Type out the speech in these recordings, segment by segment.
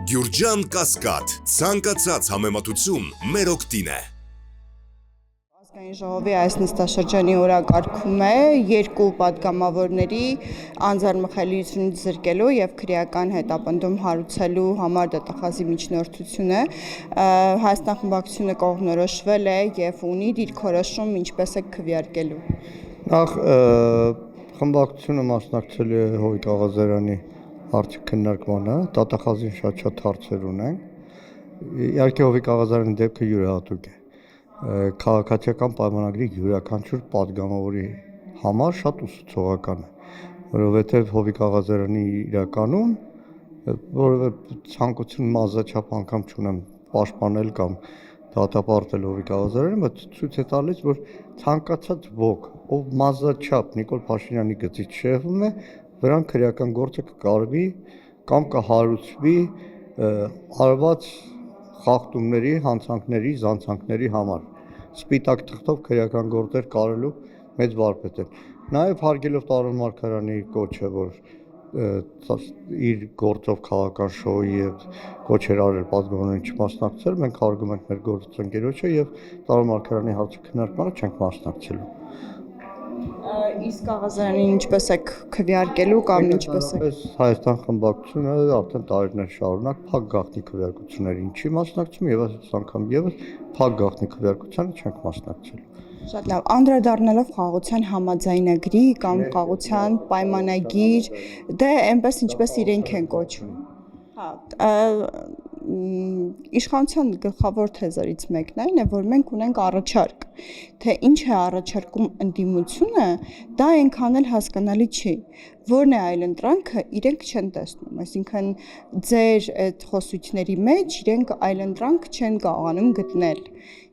Գյուրջան Կասկադ, ցանկացած համեմատություն մեր օգտին է։ Ազգային ժողովի այս նստաշրջանի օրակարգում է երկու պատգամավորների անձեռնմխելիությունից զրկելու եւ քրեական հետապնդում հարուցելու համար ԴՏԽ-ի միջնորդությունը Հայաստան խմբակցությունը կողմնորոշվել է եւ ունի դիրքորոշում ինչպես է քվեարկելու։ Նախ խմբակցությունը մասնակցել է Հովիկ Աղազարյանի հարցի քննարկմանը, ՏՏԽ-ին շատ հարցեր ունենք։ Իհարկե Հովիկ Աղազարյանի դեպքը յուրահատուկ է։ Քաղաքացիական պայմանագրի յուրաքանչյուր պատգամավորի համար շատ ուսուցողական է, որովհետև Հովիկ Աղազարյանի իրականում որևէ ցանկություն մազաչափ անգամ չունեմ պաշտպանել կամ դատապարտել Հովիկ Աղազարյանին, բայց ցույց է տալիս, որ ցանկացած ոք, ով մազաչափ Նիկոլ Փաշինյանի գծից շեղվում է, վրան քրեական գործը կկարվի կամ կհարուցվի արված խախտումների, հանցանքների, զանցանքների համար։ Սպիտակ թղթով քրեական գործեր կարելու մեծ վարպետ է։ Նաև հարգելով Տարոն Մարգարյանի կոչը, որ իր գործով քաղաքական շոուի եւ կոչեր արել պատգամավորներին չմասնակցել, մենք հարգում ենք մեր գործընկերոջը եւ Տարոն Մարգարյանի հարցի քննարկմանը չենք մասնակցելու։ Իսկ Աղազարյանին ինչպես է քվեարկելու կամ ինչպես է Հայաստան խմբակցությունը արդեն տարիներ շարունակ փակ գաղտնի քվեարկությունների ինչի մասնակցում եւ այս անգամ եւս փակ գաղտնի քվեարկությանը չենք մասնակցելու։ Շատ լավ, անդրադառնալով խաղաղության համաձայնագրի կամ խաղաղության պայմանագիր, դե այնպես ինչպես իրենք են կոչվում։ Իշխանության գլխավոր թեզերից մեկն այն է, որ մենք ունենք առաջարկ, թե ինչ է առաջարկում ընդդիմությունը, դա այնքան էլ հասկանալի չի։ Որն է այլընտրանքը, իրենք չեն տեսնում, այսինքն ձեր այդ խոսությունների մեջ իրենք այլընտրանք չեն կարողանում գտնել։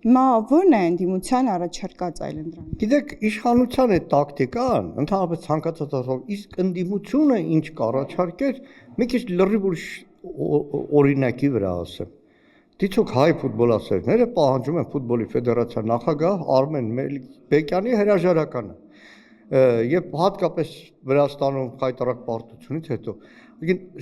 Հիմա որն է ընդդիմության առաջարկած այլընտրանքը։ Գիտեք, իշխանության այդ տակտիկան, ընդհանրապես ցանկացած ասող, իսկ ընդդիմությունը ինչ կառաջարկեր, մի քիչ լրիվ ուրիշ օրինակի վրա ասեմ։ Դիցուք հայ ֆուտբոլասերները պահանջում են ֆուտբոլի ֆեդերացիա նախագահ Արմեն Մելիքբեկյանի հրաժարականը եւ հատկապես Վրաստանում հայտարարած պարտությունից հետո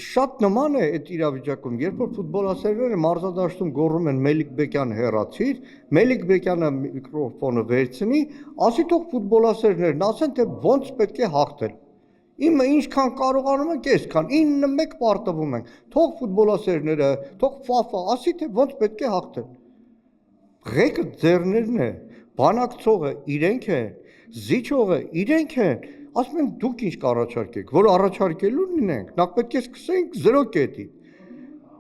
շատ նման է այդ իրավիճակում, երբ որ ֆուտբոլասերները մարզադաշտում գոռում են Մելիքբեկյան հեռացիր, Մելիքբեկյանը միկրոֆոնը վերցնի, ասի թող ֆուտբոլասերներն ասեն, թե ոնց պետք է հաղթել։ Իմը ինչքան կարողանում ենք, այսքան 9-1 պարտվում ենք։ Թող ֆուտբոլասերները, թող ՖԱՖԱ ասի, թե ոնց պետք է հաղթել։ Ղեկը ձեռներն է, բանակցողը իրենք են, զիջողը իրենք են։ Ասում են դուք ինչ կառաջարկեք, որ առաջարկելու լինենք, նախ պետք է սկսենք 0 կետից։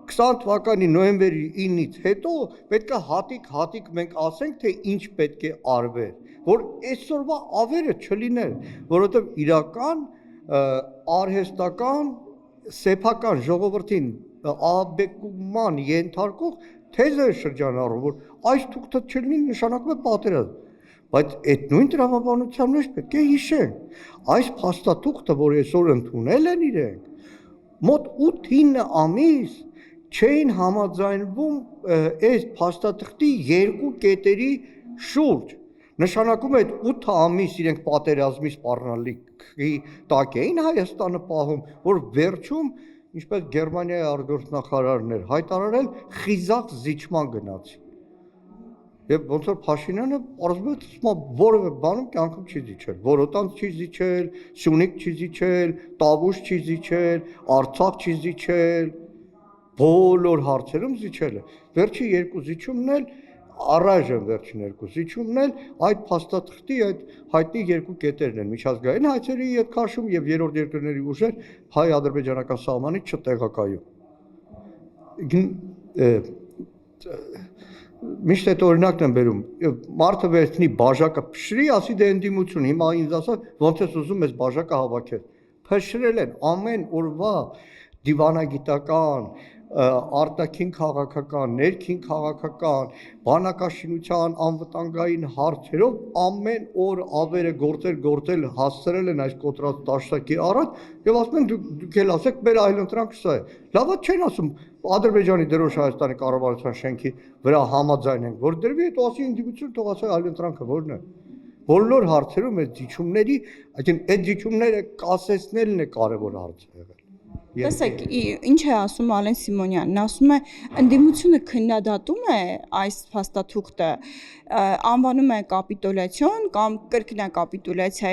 20 թվականի նոյեմբերի 9-ից հետո պետք է հատիկ մենք ասենք, թե ինչ պետք է արվեր, որ այսօրվա ավերը չլիներ, որովհետև իրական արհեստական սեփական ժողովրդին աբեկման ենթարկող թեզեր շրջանառում, որ այս թուղթը չլինի նշանակում է պատերազմ, բայց այդ նույն տրամաբանության մեջ պետք է հիշենք, այս փաստաթուղթը, որ այսօր ընդունել են իրենք, մոտ 8-9 ամիս չէին համաձայնվում այս փաստաթղթի երկու կետերի շուրջ, նշանակում է այդ 8 ամիս իրենք պատերազմի սպառնալիքի տակ էին Հայաստանը պահում, որ վերջում, ինչպես Գերմանիայի արտգործնախարարն էր հայտարարել, խիզախ զիջման գնացին։ Եվ ոնց որ Փաշինյանը պարզվեց որևէ բանում կյանքում չի զիջել, Որոտանց չի զիջել, Սյունիք չի զիջել, Տավուշ չի զիջել, Արցախ չի զիջել, բոլոր հարցերում զիջել է։ Վերջի երկու զիջումն էլ առայժմ վերջին երկու զիջումն էլ այդ փաստաթղթի այդ հայտնի երկու կետերն են միջազգային հայցերի ետքաշում եւ երրորդ երկրների ուժեր հայ-ադրբեջանական սահմանից չտեղակայում։ Միշտ այդ օրինակն եմ բերում, մարդը վերցնի բաժակը փշրի, ասի դե ընդդիմություն, հիմա ինձ ասա ոնց ես ուզում ես բաժակը հավաքել։ Փշրել են ամեն օրվա դիվանագիտական, արտաքին քաղաքական, ներքին քաղաքական, բանակաշինության անվտանգային հարցերով ամեն օր ավերը գործել հասցրել են այս կոտրած դաշտակի առաջ եւ ասում են դուք էլ ասեք մեր այլընտրանքը սա է։ Լավա չեն ասում Ադրբեջանի դրոշ Հայաստանի կառավարության շենքի վրա համաձայն ենք, որ դրվի այդ ասի ինդիվիդուալ թող ասի այլընտրանքը որն է։ Բոլոր հարցերում այդ զիջումների, այդ զիջումները կասեցնելն է կարևոր հարցը եղել։ Տեսեք, ինչ է ասում Ալեն Սիմոնյանն, ասում է ընդդիմությունը քննադատում է այս փաստաթուղթը, անվանում է կապիտուլյացիոն կամ կրկնակապիտուլյացիա,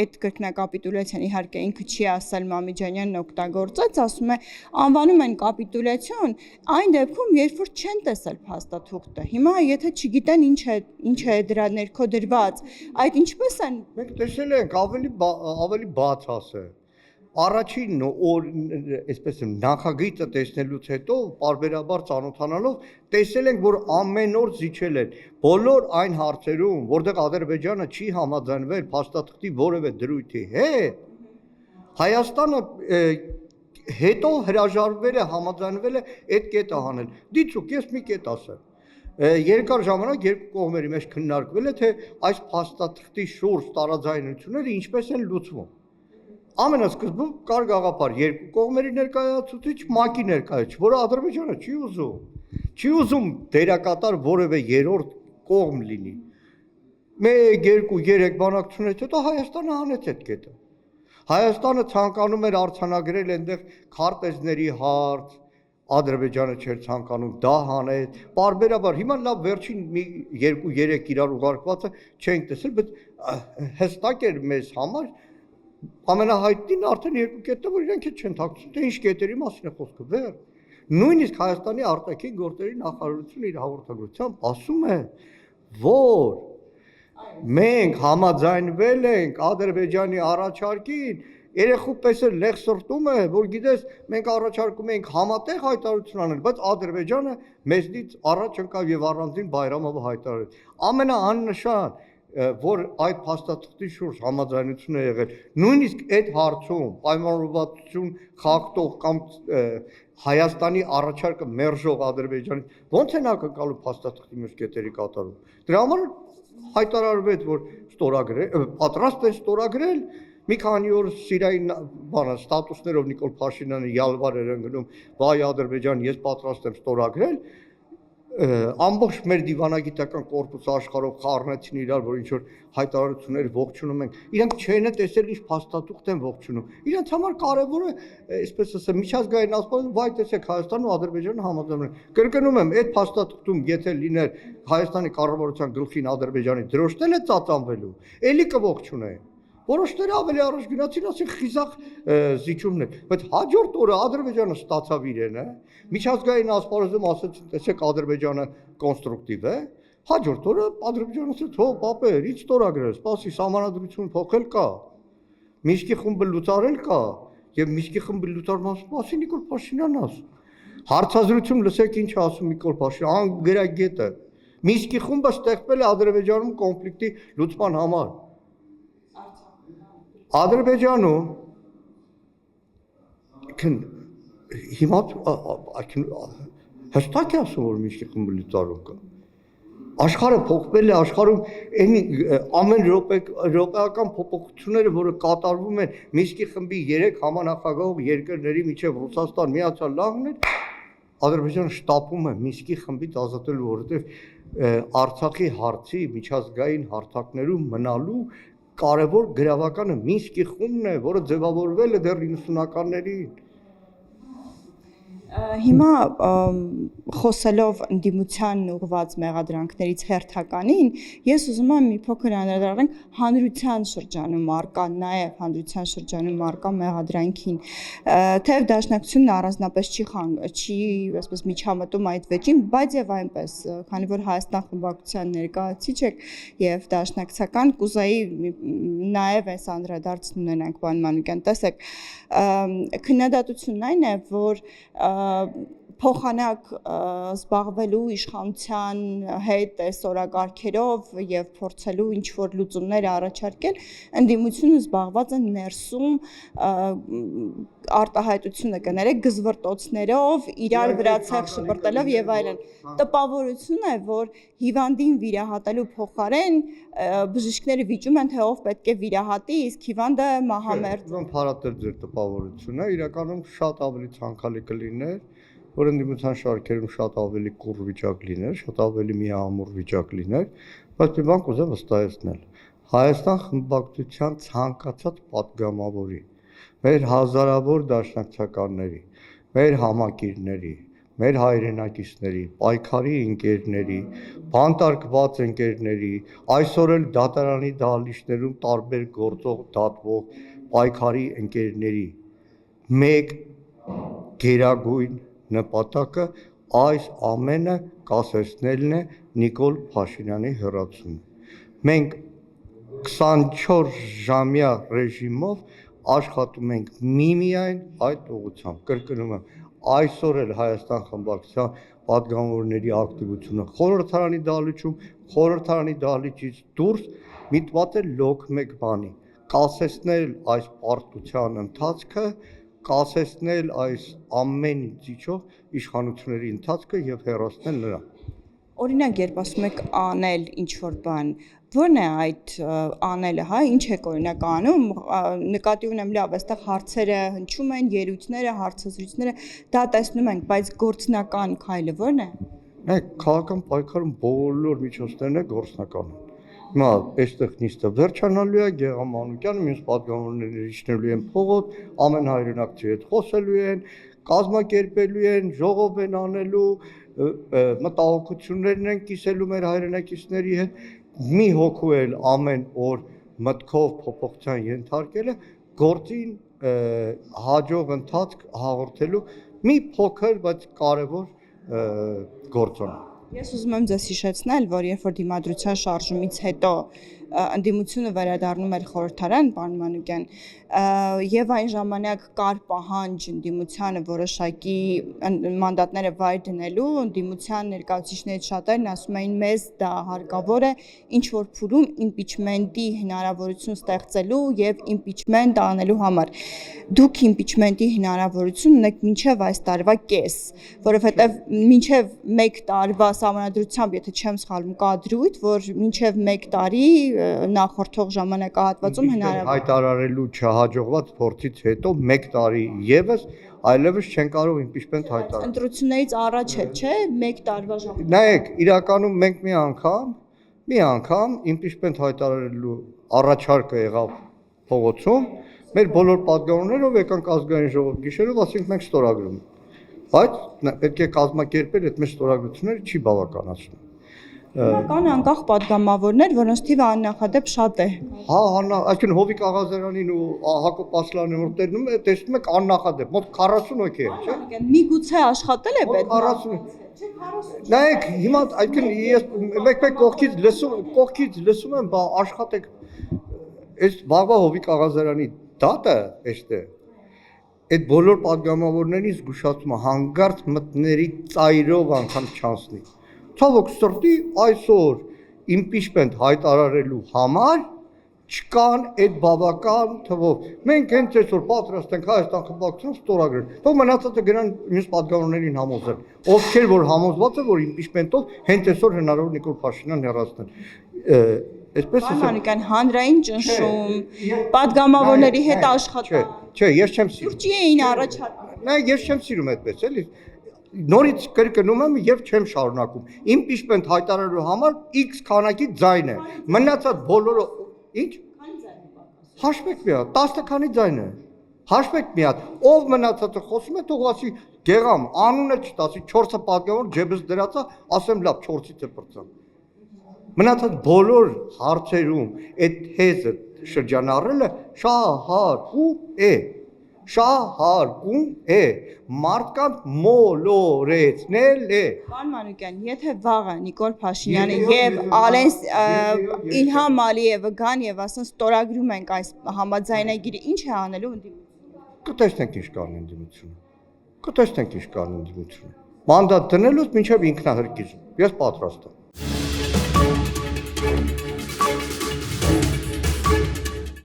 այդ կրկնակապիտուլյացիան իհարկե ինքը չի ասել Մամիջանյանն օգտագործեց, ասում է անվանում են կապիտուլյացիոն այն դեպքում, երբ որ չեն տեսել փաստաթուղթը։ Հիմա եթե չգիտեն ինչ է դրա ներքո դրված, այդ ինչպես են Մենք տեսել ենք ավելի բաց ասել։ Առաջին այսպես նախագիծը տեսնելուց հետո բարբերաբար ծանոթանալով տեսել ենք, որ ամեն օր զիջել են բոլոր այն հարցերում, որտեղ Ադրբեջանը չի համաձայնվել փաստաթղթի որևէ դրույթի հետ, Հայաստանը հետո հրաժարվել է, համաձայնվել է այդ կետը հանել։ Դիցուք, ես մի կետ ասեմ։ Երկար ժամանակ երկու կողմերի մեջ քննարկվել է, թե այս փաստաթղթի շուրջ տարաձայնությունները ինչպես են լուծվում։ Ամենասկզբում կար գաղափար երկու կողմերի ներկայացուցիչ, ՄԱԿ-ի ներկայացուցիչ, որը Ադրբեջանը չի ուզում դերակատար որևէ երրորդ կողմ լինի։ 1, 2, 3 բանակցությունից հետո Հայաստանը հանեց այդ կետը։ Հայաստանը ցանկանում էր արձանագրել այնտեղ քարտեզների հարց, Ադրբեջանը չէր ցանկանում դա հանել, բարբերաբար հիմա լավ վերջին 2-3 իրար ուղարկվածը չենք տեսել, բայց հստակ էր մեզ համար ամենահայտնին արդեն երկու կետը, որ իրենք չեն թաքցնում, թե ինչ կետերի մասին է խոսքը, վեր։ Նույնիսկ Հայաստանի արտաքին գործերի նախարարությունը իր հաղորդագրությամբ ասում է, որ մենք համաձայնվել ենք Ադրբեջանի առաջարկին, երեխու պես էլ լեղ սրտում է, որ գիտես, մենք առաջարկում ենք համատեղ հայտարարություն անել, բայց Ադրբեջանը մեզնից առաջ ընկավ եւ առանձին Բայրամովը հայտարարեց։ Ամենաաննշան որ այդ փաստաթղթի շուրջ համաձայնություն է եղել, նույնիսկ այդ հարցում պայմանավորվածություն խախտող կամ Հայաստանի առաջարկը մերժող Ադրբեջանի ո՞նց են ակնկալում փաստաթղթի մյուս կետերի կատարում։ Դրա համար հայտարարվեց, որ պատրաստ են ստորագրել, մի քանի օր Սիրիայի ստատուսներով Նիկոլ Փաշինյանը յալվար էր ընկնում, վայ Ադրբեջան, ես պատրաստ եմ ստորագրել, ամբողջ մեր դիվանագիտական կորպուսը աշխարհով խառնեցին իրար, որ ինչ որ հայտարարություններ ողջունում ենք, իրանք չեն տեսել ինչ փաստաթուղթ են ողջունում։ Իրանք համար կարևոր է, այսպես ասեմ, միջազգային ասպարեզում, վայ տեսեք Հայաստանն ու Ադրբեջանը համաձայնվել են։ Կրկնում եմ, այդ փաստաթղթում եթե լիներ Հայաստանի կառավարության գլխին Ադրբեջանի դրոշտել է ծածանվելու, էլի կողջունեին։ Որոշները ավելի առաջ գնացին, ասեն խիզախ զիջումներ, բայց հաջորդ օրը Ադրբեջանը ստացավ իրենը, միջազգային ասպարեզում ասեցին, տեսեք Ադրբեջանը կոնստրուկտիվ է, հաջորդ օրը Ադրբեջանը ասեց, հո պապեր, ինչ ստորագրել, սպասի, սահմանադրություն փոխել կա, Մինսկի խումբը լուծարել կա, եւ Մինսկի խումբի լուծարման մասին Նիկոլ Փաշինյանն ասում։ Հարցազրույցում լսեք ինչ ասում Նիկոլ Փաշինյանը, անգրագետ է։ Մինսկի խումբը ստեղծվել է Ադրբեջանում կոնֆլիկտի լուծման համար։ Ադրբեջանում հիմա հստակ է ասում, որ Մինսկի խումբը լուծարում կա։ Աշխարհը փոխվել է, աշխարհում ամեն րոպեական փոփոխությունները, որը կատարվում են Մինսկի խմբի 3 համանախագահող երկրների միջև Ռուսաստան, Միացյալ Նահանգներ, Ադրբեջանը շտապում է Մինսկի խմբից ազատելու, որովհետև Արցախի հարցի միջազգային հարթակներում մնալու կարևոր գրավականը Մինսկի խումբն է, որը ձևավորվել է դեռ 90-ականներին։ Հիմա խոսելով ընդդիմության ուղղված մեղադրանքներից հերթականին, ես ուզում եմ մի փոքր անդրադառնալ հանրության շրջանում առկա, նաև հանրության շրջանում առկա մեղադրանքին, թեև դաշնակցությունն առանձնապես չի այսպես միջամտում այդ վեճին, բայց եւ այնպես, քանի որ Հայաստան խմբակցության ներկայացիչ եք եւ դաշնակցական, կուզեի նաև այս անդրադարձն ունենանք, պարոն Մանուկյան, տեսեք, քննադատությունն այն է, որ փոխանակ զբաղվելու իշխանության հետ օրակարգերով եւ փորձելու ինչ որ լուծումներ առաջարկել, ընդդիմությունը զբաղված է ներսում արտահայտությունը կներեք գզվրտոցներով, իրար վրա ցեղ շպրտելով եւ այլն։ Տպավորություն է, որ հիվանդին վիրահատելու փոխարեն բժիշկները վիճում են, թե ով պետք է վիրահատի, իսկ հիվանդը մահամերձ։ Ուրեմն փառատել ձեր տպավորությունը, իրականում շատ ավելի ցանկալի կլիներ, որ ընդդիմության շարքերում շատ ավելի կուռ վիճակ լիներ, շատ ավելի միահամուռ վիճակ լիներ, բայց մի բան կուզեմ վստահեցնել։ Հայաստան խմբակցության ցանկացած պատգամավորի մեր հազարավոր դաշնակցականների, մեր համակիրների, մեր հայրենակիցների, պայքարի ընկերների, բանտարկված ընկերների, այսօր էլ դատարանի դահլիճներում տարբեր գործող դատվող պայքարի ընկերների մեկ գերագույն նպատակը այս ամենը կասեցնելն է Նիկոլ Փաշինյանի հեռացումը։ Մենք 24 ժամյա ռեժիմով աշխատում ենք միմիայն այդ ուղղությամբ, կրկնում եմ, այսօր էլ Հայաստան խմբակցության պատգամավորների ակտիվությունը խորհրդարանի դահլիճում, խորհրդարանի դահլիճից դուրս միտված է լոկ մեկ բանի, կասեցնել այս պարտության ընթացքը, կասեցնել այս ամեն ինչով իշխանությունների ընթացքը եւ հեռացնել նրան։ Օրինակ, երբ ասում եք անել ինչ-որ բան, ո՞րն է այդ անելը, հա, ինչ եք օրինակ անում, նկատի ունեմ լավ, այստեղ հարցերը հնչում են, ելույթները, հարցազրույցները, դա տեսնում ենք, բայց գործնական քայլը ո՞րն է։ Նայեք, քաղաքական պայքարում բոլոր միջոցներն է գործնական։ Հիմա այստեղ նիստը վերջանալու է, Գեգամ Մանուկյանը, մյուս պատգամավորները իջնելու են փողոց, ամեն հայրենակցի հետ խոսելու են, կազմակերպելու են, ժողով են անելու, մտահոգություններն են կիսելու մեր հայրենակիցների հետ, մի հոգու էլ ամեն օր մտքով փոփոխության ենթարկելը գործին հաջող ընթացք հաղորդելու մի փոքր, բայց կարևոր գործոն է։ Ես ուզում եմ ձեզ հիշեցնել, որ երբ որ դիմադրության շարժումից հետո ընդդիմությունը վերադառնում էր խորհրդարան, պարոն Մանուկյան, եւ այն ժամանակ կար պահանջ ընդդիմությանը որոշակի մանդատները վայր դնելու, ընդդիմության ներկայացուցիչներից շատերն ասում էին մեզ դա հարկավոր է, ինչ որ փուլում իմպիչմենտի հնարավորություն ստեղծելու եւ իմպիչմենտ անելու համար։ Դուք իմպիչմենտի հնարավորություն ունեք մինչեւ այս տարվա կես, որովհետեւ մինչեւ 1 տարվա սահմանադրությամբ, եթե չեմ սխալվում, կա դրույթ, որ մինչեւ 1 տարի նախորդող ժամանակահատվածում հնարավոր հայտարարելու չհաջողված փորձից հետո 1 տարի եւս այլևս չեն կարող իմպիչմենտ հայտարարել։ Ընտրություններից առաջ է, չէ՞, 1 տարվա ժամանակ։ Նայեք, իրականում մենք մի անգամ իմպիչմենտ հայտարարելու առաջարկը եղավ փողոցում, մեր բոլոր պատգամավորներով եկանք ազգային ժողով գիշերով, ասենք մենք ստորագրում ենք։ Բայց պետք է կազմակերպել այդ մեր ստորագրությունները չի բավականացնում։ Կան անկախ պատգամավորներ, որոնց թիվը աննախադեպ շատ է։ Հա, այսինքն Հովիկ Աղազարյանին ու Հակոբ Ասլանին որ տեսնում եք աննախադեպ, մոտ 40 հոգի է, չէ՞։ Միգուցե աշխատել է պետք։ 40։ Նայեք, հիմա այսինքն ես մեկ կողքից լսում եմ, բա աշխատեք այս վաղվա Հովիկ Աղազարյանի դատը էստե։ Այդ բոլոր պատգամավորներին զգուշացում է հանգարց մտների ծայրով անգամ չանցնի։ Ցավոք սրտի այսօր իմպիչմենտ հայտարարելու համար չկան այդ բավական թվով։ Մենք հենց այսօր պատրաստ ենք Հայաստան խմբակցություն ստորագրել։ Թող մնացածը գնան մյուս պատգամավորներին համոզել։ Ովքեր որ համոզված է, որ իմպիչմենտով հենց այսօր հնարավոր Նիկոլ Փաշինյան հեռացնել։ Այսպես է։ Մանուկյան, հանրային ճնշում, պատգամավորների հետ աշխատանք։ Չէ, ես չեմ սիրում։ Սուրճի էին առաջարկում։ Նայեք, ես չեմ սիրում այդպես, էլի։ Նորից կրկնում եմ եւ չեմ շարունակում։ Իմպիչմենտ հայտարարելու համար X քանակի ձայն է։ Մնացած բոլորը ինչ։ Հաշվեք մի հատ, 10 քանի ձայն է։ Հաշվեք մի հատ, ով մնացածը խոսում է, թող ասի Գեգամ, անունը չտասի 4-ը պատգամավոր ջեբս դրածա, ասեմ լավ 4-ից է բրծան։ Մնացած բոլոր հարցերում այդ հեզը շրջանառելը շահարկում է, մարդկանց մոլորեցնել է։ Պարոն Մանուկյան, եթե վաղը Նիկոլ Փաշինյանը եւ Իլհամ Ալիևը գան եւ ասեն ստորագրում ենք այս համաձայնագիրը, ինչ է անելու ընդդիմությունը։ Կտեսնենք ինչ կան ընդդիմությունը։ Մանդատ դնելուց մինչև ինքնահրկիզում։ Ես պատրաստ եմ։